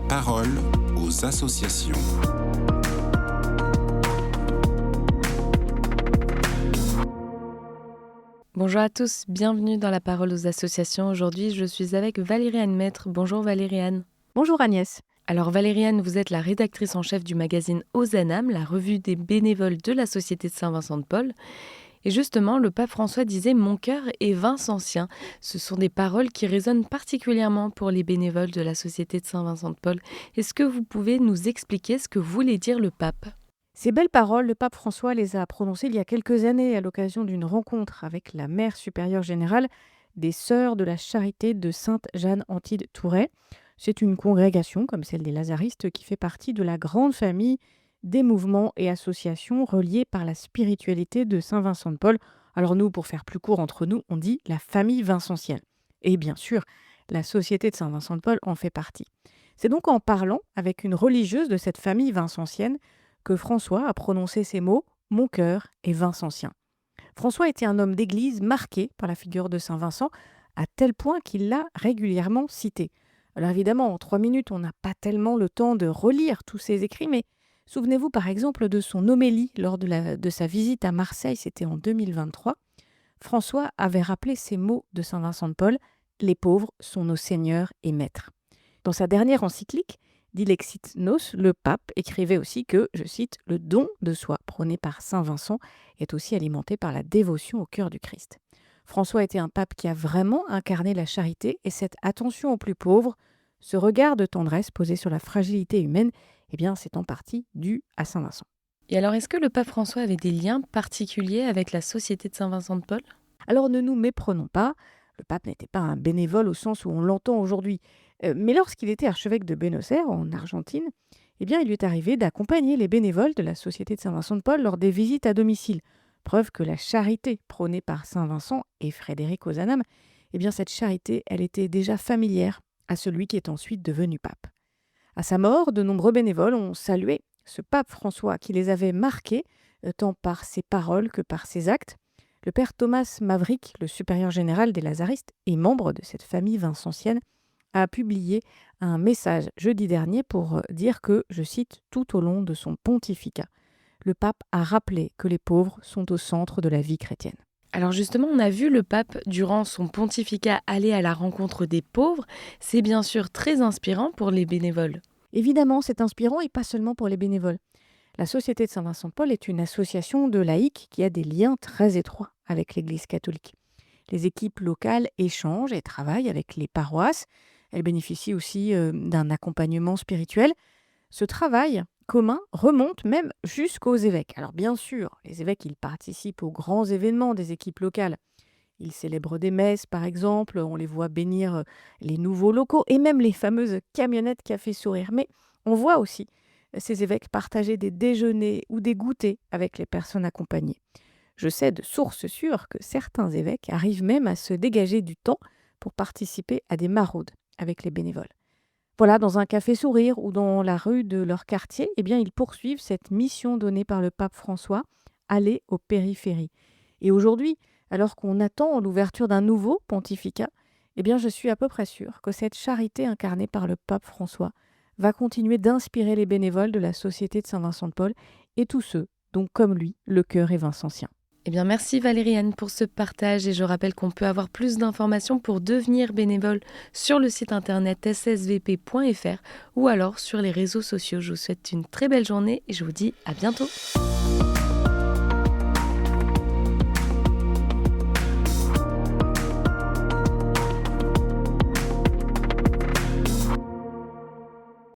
parole aux associations. Bonjour à tous, bienvenue dans la parole aux associations. Aujourd'hui, je suis avec Valériane Maître. Bonjour Valériane. Bonjour Agnès. Alors Valériane, vous êtes la rédactrice en chef du magazine Ozanam, la revue des bénévoles de la Société de Saint-Vincent-de-Paul. Et justement, le pape François disait « Mon cœur est vincentien ». Ce sont des paroles qui résonnent particulièrement pour les bénévoles de la Société de Saint-Vincent-de-Paul. Est-ce que vous pouvez nous expliquer ce que voulait dire le pape ? Ces belles paroles, le pape François les a prononcées il y a quelques années à l'occasion d'une rencontre avec la mère supérieure générale des Sœurs de la Charité de Sainte Jeanne Antide Touret. C'est une congrégation, comme celle des Lazaristes, qui fait partie de la grande famille des mouvements et associations reliés par la spiritualité de Saint Vincent de Paul. Alors nous, pour faire plus court entre nous, on dit la famille vincentienne. Et bien sûr, la Société de Saint Vincent de Paul en fait partie. C'est donc en parlant avec une religieuse de cette famille vincentienne que François a prononcé ces mots « Mon cœur est vincentien ». François était un homme d'église marqué par la figure de Saint Vincent, à tel point qu'il l'a régulièrement cité. Alors évidemment, en 3 minutes, on n'a pas tellement le temps de relire tous ses écrits, mais souvenez-vous par exemple de son homélie lors de sa visite à Marseille, c'était en 2023. François avait rappelé ces mots de Saint Vincent de Paul « Les pauvres sont nos seigneurs et maîtres ». Dans sa dernière encyclique, Dilexit Nos, le pape écrivait aussi que, je cite, « Le don de soi prôné par Saint Vincent est aussi alimenté par la dévotion au cœur du Christ ». François était un pape qui a vraiment incarné la charité et cette attention aux plus pauvres, ce regard de tendresse posé sur la fragilité humaine, eh bien, c'est en partie dû à Saint Vincent. Et alors, est-ce que le pape François avait des liens particuliers avec la Société de Saint-Vincent-de-Paul ? Alors ne nous méprenons pas, le pape n'était pas un bénévole au sens où on l'entend aujourd'hui. Mais lorsqu'il était archevêque de Buenos Aires, en Argentine, eh bien, il lui est arrivé d'accompagner les bénévoles de la Société de Saint-Vincent-de-Paul lors des visites à domicile. Preuve que la charité prônée par Saint Vincent et Frédéric Ozanam, eh bien, cette charité, elle était déjà familière à celui qui est ensuite devenu pape. À sa mort, de nombreux bénévoles ont salué ce pape François qui les avait marqués, tant par ses paroles que par ses actes. Le père Thomas Maverick, le supérieur général des Lazaristes et membre de cette famille vincentienne, a publié un message jeudi dernier pour dire que, je cite, « Tout au long de son pontificat, le pape a rappelé que les pauvres sont au centre de la vie chrétienne. » Alors justement, on a vu le pape, durant son pontificat, aller à la rencontre des pauvres. C'est bien sûr très inspirant pour les bénévoles. Évidemment, c'est inspirant et pas seulement pour les bénévoles. La Société de Saint-Vincent-de-Paul est une association de laïcs qui a des liens très étroits avec l'Église catholique. Les équipes locales échangent et travaillent avec les paroisses. Elles bénéficient aussi d'un accompagnement spirituel. Ce travail commun remonte même jusqu'aux évêques. Alors bien sûr, les évêques, ils participent aux grands événements des équipes locales. Ils célèbrent des messes, par exemple, on les voit bénir les nouveaux locaux et même les fameuses camionnettes café sourire. Mais on voit aussi ces évêques partager des déjeuners ou des goûters avec les personnes accompagnées. Je sais de sources sûres que certains évêques arrivent même à se dégager du temps pour participer à des maraudes avec les bénévoles. Voilà, dans un café sourire ou dans la rue de leur quartier, eh bien, ils poursuivent cette mission donnée par le pape François, aller aux périphéries. Et aujourd'hui, alors qu'on attend l'ouverture d'un nouveau pontificat, eh bien, je suis à peu près sûre que cette charité incarnée par le pape François va continuer d'inspirer les bénévoles de la Société de Saint-Vincent-de-Paul et tous ceux dont, comme lui, le cœur est vincentien. Eh bien, merci Valériane pour ce partage et je rappelle qu'on peut avoir plus d'informations pour devenir bénévole sur le site internet ssvp.fr ou alors sur les réseaux sociaux. Je vous souhaite une très belle journée et je vous dis à bientôt.